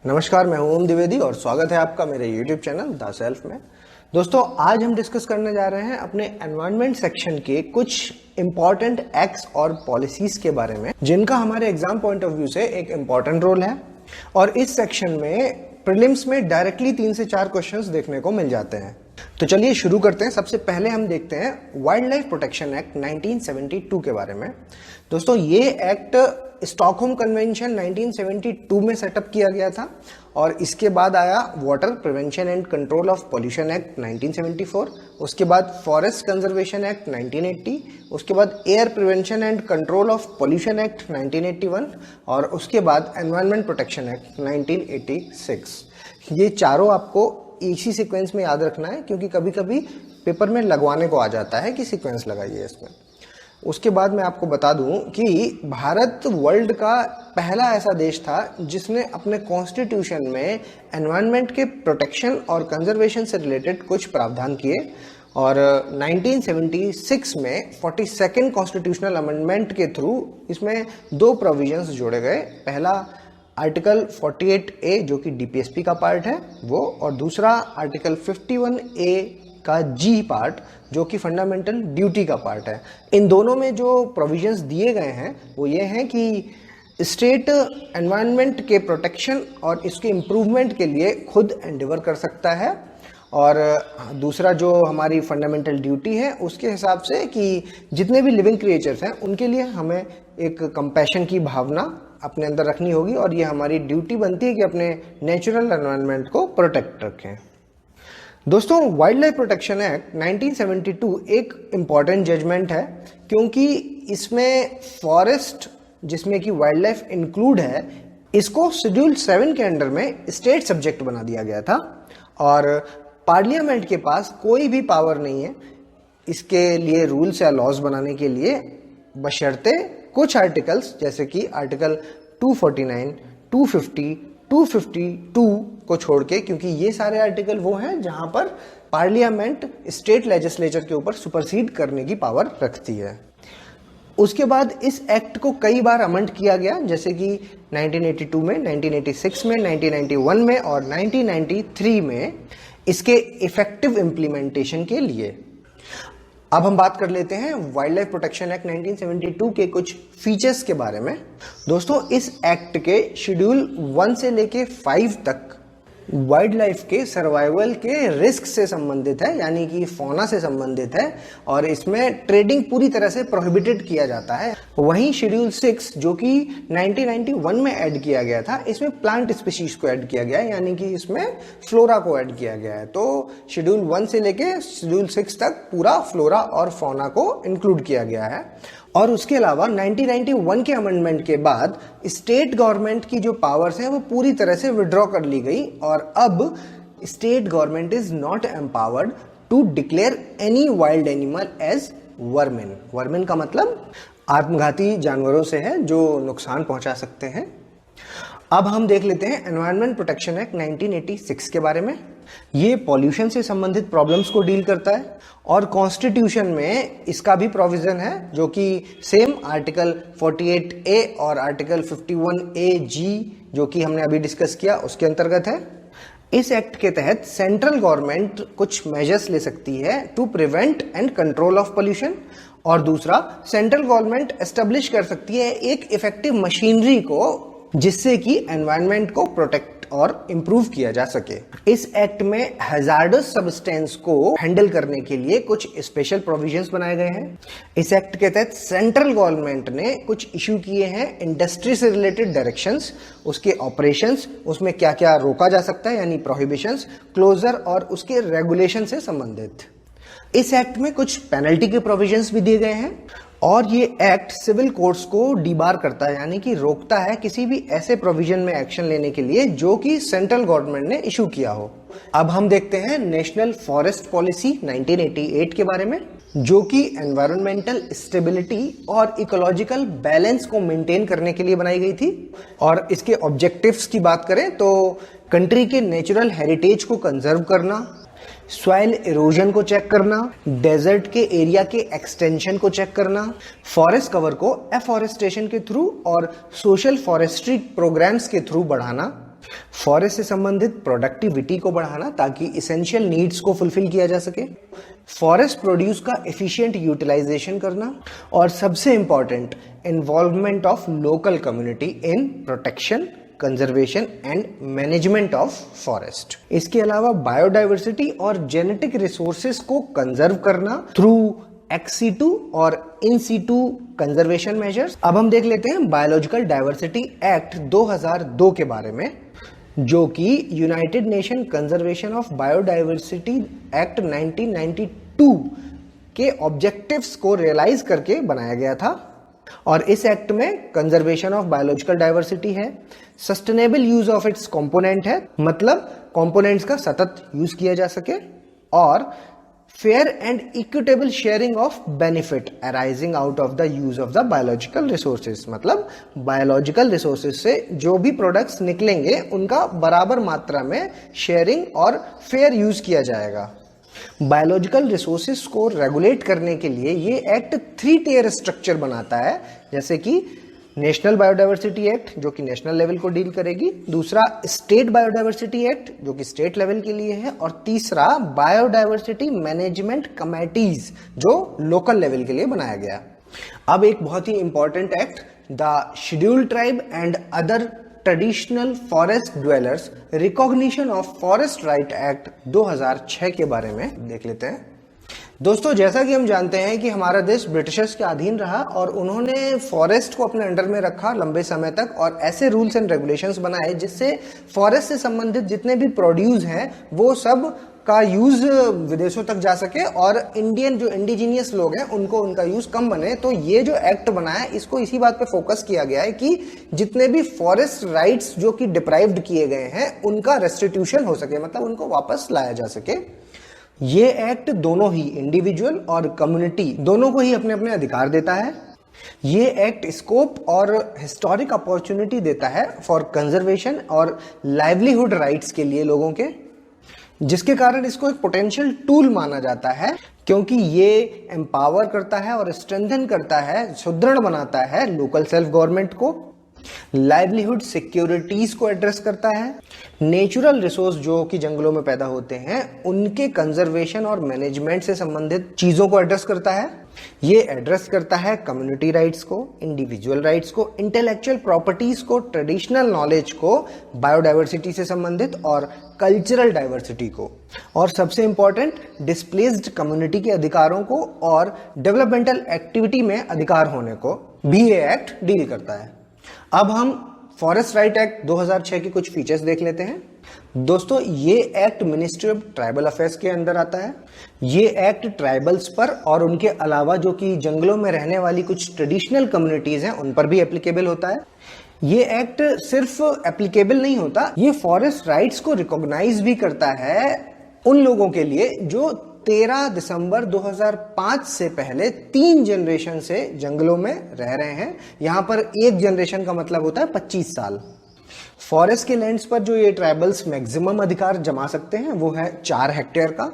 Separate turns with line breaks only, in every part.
नमस्कार, मैं हूं ओम द्विवेदी और स्वागत है आपका मेरे YouTube चैनल द सेल्फ में। दोस्तों, आज हम डिस्कस करने जा रहे हैं अपने एनवायरनमेंट सेक्शन के कुछ इंपॉर्टेंट एक्ट्स और पॉलिसीज के बारे में, जिनका हमारे एग्जाम पॉइंट ऑफ व्यू से एक इंपॉर्टेंट रोल है। और इस सेक्शन में प्रीलिम्स में डायरेक्टली 3 से 4 क्वेश्चंस देखने को मिल जाते हैं। तो चलिए शुरू करते हैं। सबसे पहले हम देखते हैं वाइल्ड लाइफ प्रोटेक्शन एक्ट 1972 के बारे में। दोस्तों, ये एक्ट स्टॉकहोम कन्वेंशन 1972 में सेटअप किया गया था और इसके बाद आया water prevention and control of pollution act 1974, उसके बाद फॉरेस्ट कंजर्वेशन एक्ट 1980, उसके बाद air prevention and control of pollution act 1981 और उसके बाद एनवायरनमेंट प्रोटेक्शन एक्ट 1986। ये चारों आपको इसी सीक्वेंस में याद रखना है, क्योंकि कभी कभी पेपर में लगवाने को आ जाता है कि सीक्वेंस लगाइए इसमें। उसके बाद मैं आपको बता दूं कि भारत वर्ल्ड का पहला ऐसा देश था जिसने अपने कॉन्स्टिट्यूशन में एनवायरनमेंट के प्रोटेक्शन और कंजर्वेशन से रिलेटेड कुछ प्रावधान किए और 1976 में 42nd कॉन्स्टिट्यूशनल अमेंडमेंट के थ्रू इसमें 2 प्रोविजंस जोड़े गए। पहला आर्टिकल 48A जो कि डीपीएसपी का पार्ट है वो, और दूसरा आर्टिकल 51A का जी पार्ट जो कि फंडामेंटल ड्यूटी का पार्ट है। इन दोनों में जो प्रोविजंस दिए गए हैं वो ये हैं कि स्टेट एनवायरनमेंट के प्रोटेक्शन और इसके इम्प्रूवमेंट के लिए खुद एंडेवर कर सकता है, और दूसरा जो हमारी फंडामेंटल ड्यूटी है उसके हिसाब से कि जितने भी लिविंग क्रिएचर्स हैं उनके लिए हमें एक कंपैशन की भावना अपने अंदर रखनी होगी और ये हमारी ड्यूटी बनती है कि अपने नेचुरल एनवायरनमेंट को प्रोटेक्ट रखें। दोस्तों, वाइल्ड लाइफ प्रोटेक्शन एक्ट 1972 एक इम्पॉर्टेंट जजमेंट है, क्योंकि इसमें फॉरेस्ट, जिसमें कि वाइल्ड लाइफ इंक्लूड है, इसको शेड्यूल 7 के अंडर में स्टेट सब्जेक्ट बना दिया गया था और पार्लियामेंट के पास कोई भी पावर नहीं है इसके लिए रूल्स या लॉज बनाने के लिए, बशर्ते कुछ आर्टिकल्स जैसे कि आर्टिकल 249, 250, 252 को छोड़ के, क्योंकि ये सारे आर्टिकल वो हैं जहां पर पार्लियामेंट स्टेट लेजिस्लेचर के ऊपर सुपरसीड करने की पावर रखती है। उसके बाद इस एक्ट को कई बार अमेंड किया गया, जैसे कि 1982 में, 1986 में, 1991 में और 1993 में इसके इफेक्टिव इम्प्लीमेंटेशन के लिए। अब हम बात कर लेते हैं वाइल्ड लाइफ प्रोटेक्शन एक्ट 1972 के कुछ फीचर्स के बारे में। दोस्तों, इस एक्ट के शेड्यूल 1 से लेके 5 तक वाइल्ड लाइफ के सर्वाइवल के रिस्क से संबंधित है, यानी कि फौना से संबंधित है, और इसमें ट्रेडिंग पूरी तरह से प्रोहिबिटेड किया जाता है। वहीं शेड्यूल 6 जो कि 1991 में ऐड किया गया था, इसमें प्लांट स्पीशीज को ऐड किया गया है, यानी कि इसमें फ्लोरा को ऐड किया गया है। तो शेड्यूल 1 से लेके शेड्यूल 6 तक पूरा फ्लोरा और फौना को इंक्लूड किया गया है। और उसके अलावा 1991 के अमेंडमेंट के बाद स्टेट गवर्नमेंट की जो पावर्स हैं वो पूरी तरह से विड्रॉ कर ली गई और अब state government is not empowered to declare any wild animal as vermin. Vermin का मतलब आत्मघाती जानवरों से है जो नुकसान पहुंचा सकते हैं। अब हम देख लेते हैं एनवायरनमेंट प्रोटेक्शन एक्ट 1986 के बारे में। ये पॉल्यूशन से संबंधित प्रॉब्लम्स को डील करता है और कॉन्स्टिट्यूशन में इसका भी प्रोविजन है जो कि सेम आर्टिकल 48A और आर्टिकल 51A जी जो कि हमने अभी डिस्कस किया उसके अंतर्गत है। इस एक्ट के तहत सेंट्रल गवर्नमेंट कुछ मेजर्स ले सकती है to prevent and control of pollution, और दूसरा सेंट्रल गवर्नमेंट एस्टेब्लिश कर सकती है एक इफेक्टिव मशीनरी को जिससे कि एनवायरनमेंट को प्रोटेक्ट और इंप्रूव किया जा सके। इस एक्ट में हैजार्डस सब्सटेंस को हैंडल करने के लिए कुछ स्पेशल प्रोविजंस बनाए गए हैं। इस एक्ट के तहत सेंट्रल गवर्नमेंट ने कुछ इश्यू किए हैं इंडस्ट्री से रिलेटेड डायरेक्शंस, उसके ऑपरेशंस, उसमें क्या क्या रोका जा सकता है यानी प्रोहिबिशंस, क्लोजर और उसके रेगुलेशन से संबंधित। इस एक्ट में कुछ पेनल्टी के प्रोविजंस भी दिए गए हैं और ये एक्ट सिविल कोर्ट्स को डीबार करता है, यानी कि रोकता है किसी भी ऐसे प्रोविजन में एक्शन लेने के लिए जो कि सेंट्रल गवर्नमेंट ने इशू किया हो। अब हम देखते हैं नेशनल फॉरेस्ट पॉलिसी 1988 के बारे में, जो कि एनवायरमेंटल स्टेबिलिटी और इकोलॉजिकल बैलेंस को मेंटेन करने के लिए बनाई गई थी। और इसके ऑब्जेक्टिव्स की बात करें तो कंट्री के नेचुरल हेरिटेज को कंजर्व करना, सॉइल इरोजन को चेक करना, डेजर्ट के एरिया के एक्सटेंशन को चेक करना, फॉरेस्ट कवर को एफॉरेस्टेशन के थ्रू और सोशल फॉरेस्ट्री प्रोग्राम्स के थ्रू बढ़ाना, फॉरेस्ट से संबंधित प्रोडक्टिविटी को बढ़ाना ताकि इसेंशियल नीड्स को फुलफिल किया जा सके, फॉरेस्ट प्रोड्यूस का एफिशिएंट यूटिलाइजेशन करना, और सबसे important involvement of local community in protection, conservation and management of forest. इसके अलावा बायोडाइवर्सिटी और जेनेटिक रिसोर्सेज को कंजर्व करना थ्रू एक्स-सीटू और इन-सीटू कंजर्वेशन मेजर्स। अब हम देख लेते हैं बायोलॉजिकल डाइवर्सिटी एक्ट 2002 के बारे में, जो कि United nation conservation of biodiversity act 1992 के ऑब्जेक्टिव्स को रियलाइज करके बनाया गया था। और इस एक्ट में कंजर्वेशन ऑफ बायोलॉजिकल डाइवर्सिटी है, sustainable use of its component है, मतलब कंपोनेंट्स का सतत यूज किया जा सके, और fair and equitable sharing of benefit arising out of the use of the biological resources, मतलब बायोलॉजिकल रिसोर्सेज से जो भी प्रोडक्ट्स निकलेंगे उनका बराबर मात्रा में शेयरिंग और फेयर यूज किया जाएगा। बायोलॉजिकल रिसोर्सेज को रेगुलेट करने के लिए ये एक्ट 3 टियर स्ट्रक्चर बनाता है, जैसे कि नेशनल बायोडाइवर्सिटी एक्ट जो कि नेशनल लेवल को डील करेगी, दूसरा स्टेट बायोडाइवर्सिटी एक्ट जो कि स्टेट लेवल के लिए है, और तीसरा बायोडाइवर्सिटी मैनेजमेंट कमेटीज जो लोकल लेवल के लिए बनाया गया। अब एक बहुत ही important act, the scheduled tribe and other traditional forest dwellers recognition of forest right act 2006 के बारे में देख लेते हैं। दोस्तों, जैसा कि हम जानते हैं कि हमारा देश ब्रिटिशर्स के अधीन रहा और उन्होंने फॉरेस्ट को अपने अंडर में रखा लंबे समय तक, और ऐसे रूल्स एंड रेगुलेशंस बनाए जिससे फॉरेस्ट से संबंधित जितने भी प्रोड्यूस हैं वो सब का यूज विदेशों तक जा सके और इंडियन जो इंडिजीनियस लोग हैं उनको उनका यूज कम बने। तो ये जो एक्ट बना है इसको इसी बात पे फोकस किया गया है कि जितने भी फॉरेस्ट राइट्स जो कि डिप्राइव्ड किए गए हैं उनका रेस्टिट्यूशन हो सके, मतलब उनको वापस लाया जा सके। ये एक्ट दोनों ही इंडिविजुअल और कम्युनिटी दोनों को ही अपने अपने अधिकार देता है। ये एक्ट स्कोप और हिस्टोरिक अपॉर्चुनिटी देता है फॉर कंजर्वेशन और लाइवलीहुड राइट्स के लिए लोगों के, जिसके कारण इसको एक पोटेंशियल टूल माना जाता है, क्योंकि ये एम्पावर करता है और स्ट्रेंथन करता है, सुदृढ़ बनाता है लोकल सेल्फ गवर्नमेंट को, लाइवलीहुड सिक्योरिटीज को एड्रेस करता है, नेचुरल रिसोर्स जो कि जंगलों में पैदा होते हैं उनके कंजर्वेशन और मैनेजमेंट से संबंधित चीजों को एड्रेस करता है। ये एड्रेस करता है कम्युनिटी राइट्स को, इंडिविजुअल राइट्स को, इंटेलेक्चुअल प्रॉपर्टीज को, ट्रेडिशनल नॉलेज को, बायोडाइवर्सिटी से संबंधित और कल्चरल डाइवर्सिटी को, और सबसे इंपॉर्टेंट डिस्प्लेस्ड कम्युनिटी के अधिकारों को और डेवलपमेंटल एक्टिविटी में अधिकार होने को भी ये एक्ट डील करता है। अब हम फॉरेस्ट राइट एक्ट 2006 के कुछ फीचर्स देख लेते हैं। दोस्तों, ये act ministry of tribal affairs के अंदर आता है। ये एक्ट ट्राइबल्स पर और उनके अलावा जो कि जंगलों में रहने वाली कुछ ट्रेडिशनल कम्युनिटीज हैं उन पर भी एप्लीकेबल होता है। ये एक्ट सिर्फ एप्लीकेबल नहीं होता, ये फॉरेस्ट राइट्स को रिकॉग्नाइज भी करता है उन लोगों के लिए जो 13 दिसंबर 2005 से पहले 3 जनरेशन से जंगलों में रह रहे हैं। यहां पर एक जनरेशन का मतलब होता है 25 साल। फॉरेस्ट के लैंड्स पर जो ये ट्राइबल्स मैक्सिमम अधिकार जमा सकते हैं वो है 4 हेक्टेयर का,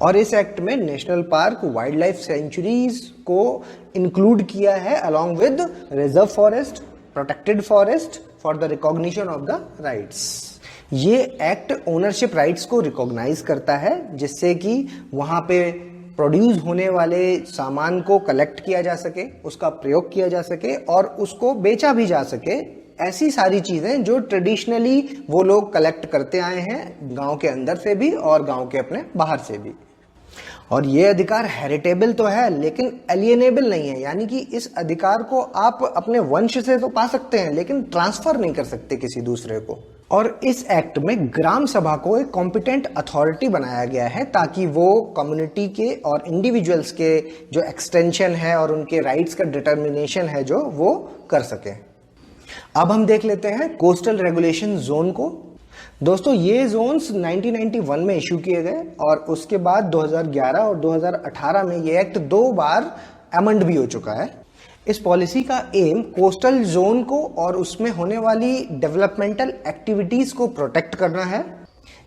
और इस एक्ट में national park, wild life sanctuaries को इंक्लूड किया है along with reserve forest, protected forest for the recognition of the rights. ये एक्ट ओनरशिप राइट्स को रिकॉग्नाइज करता है, जिससे कि वहां पे प्रोड्यूस होने वाले सामान को कलेक्ट किया जा सके, उसका प्रयोग किया जा सके और उसको बेचा भी जा सके। ऐसी सारी चीजें जो ट्रेडिशनली वो लोग कलेक्ट करते आए हैं, गांव के अंदर से भी और गांव के अपने बाहर से भी। और ये अधिकार हेरिटेबल तो है लेकिन एलिएनेबल नहीं है, यानी कि इस अधिकार को आप अपने वंश से तो पा सकते हैं लेकिन ट्रांसफर नहीं कर सकते किसी दूसरे को। और इस एक्ट में ग्राम सभा को एक कॉम्पिटेंट अथॉरिटी बनाया गया है ताकि वो कम्युनिटी के और इंडिविजुअल्स के जो एक्सटेंशन है और उनके राइट्स का डिटर्मिनेशन है जो वो कर सके। अब हम देख लेते हैं कोस्टल रेगुलेशन जोन को। दोस्तों, ये जोन्स 1991 में इशू किए गए और उसके बाद 2011 और 2018 में ये एक्ट 2 बार अमेंड भी हो चुका है। इस पॉलिसी का एम कोस्टल जोन को और उसमें होने वाली डेवलपमेंटल एक्टिविटीज को प्रोटेक्ट करना है,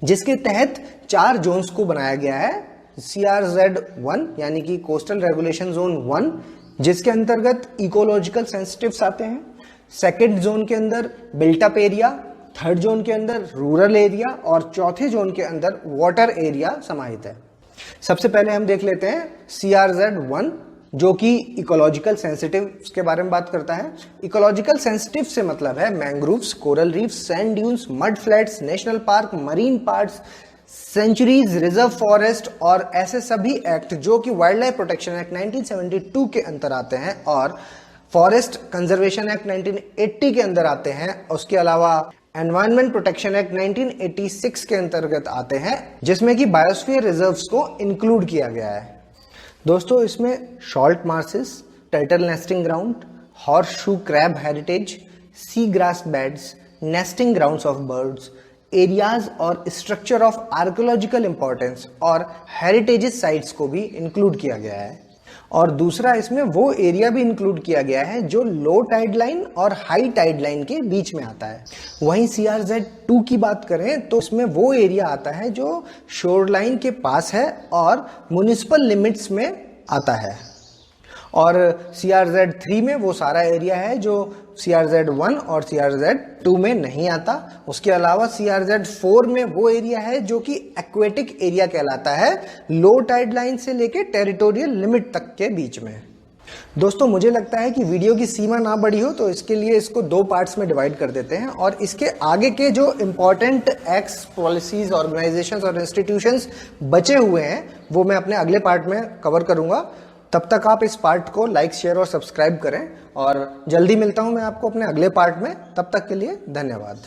जिसके तहत 4 जोन्स को बनाया गया है। CRZ1 यानी कि कोस्टल रेगुलेशन जोन 1, जिसके अंतर्गत इकोलॉजिकल सेंसिटिव्स आते हैं। सेकेंड जोन के अंदर built up area, third zone के अंदर रूरल एरिया और चौथे जोन के अंदर वाटर एरिया समाहित है। सबसे पहले हम देख लेते हैं CRZ1 जो कि इकोलॉजिकल सेंसिटिव के बारे में बात करता है। इकोलॉजिकल सेंसिटिव से मतलब है mangroves, coral reefs, sand dunes, mud flats, national park, marine parks, sanctuaries, reserve forest और ऐसे सभी एक्ट जो कि वाइल्ड लाइफ प्रोटेक्शन एक्ट 1972 के अंदर आते हैं और फॉरेस्ट कंजर्वेशन एक्ट 1980 के अंदर आते हैं। उसके अलावा एनवायरनमेंट प्रोटेक्शन एक्ट 1986 के अंतर्गत आते हैं, जिसमें कि बायोस्फीयर रिजर्व्स को इंक्लूड किया गया है। दोस्तों इसमें salt marshes, turtle nesting ground, horse shoe crab heritage, sea grass beds, nesting grounds of birds, areas और स्ट्रक्चर ऑफ आर्कियोलॉजिकल इंपॉर्टेंस और हेरिटेज साइट्स को भी इंक्लूड किया गया है। और दूसरा इसमें वो एरिया भी इंक्लूड किया गया है जो लो टाइड लाइन और हाई टाइड लाइन के बीच में आता है। वहीं CRZ2 की बात करें तो इसमें वो एरिया आता है जो शोर लाइन के पास है और म्युनिसिपल लिमिट्स में आता है। और CRZ3 में वो सारा एरिया है जो CRZ1 और CRZ2 में नहीं आता। उसके अलावा CRZ4 में वो एरिया है जो कि एक्वेटिक एरिया कहलाता है, लो टाइड लाइन से लेके टेरिटोरियल लिमिट तक के बीच में। दोस्तों मुझे लगता है कि वीडियो की सीमा ना बढ़ी हो तो इसके लिए इसको 2 पार्ट्स में डिवाइड कर देते हैं और इसके आगे के जो इंपॉर्टेंट एक्ट्स, पॉलिसीज, ऑर्गेनाइजेशंस और इंस्टीट्यूशंस बचे हुए हैं वो मैं अपने अगले पार्ट में कवर करूंगा। तब तक आप इस पार्ट को लाइक, शेयर और सब्सक्राइब करें और जल्दी मिलता हूं मैं आपको अपने अगले पार्ट में। तब तक के लिए धन्यवाद।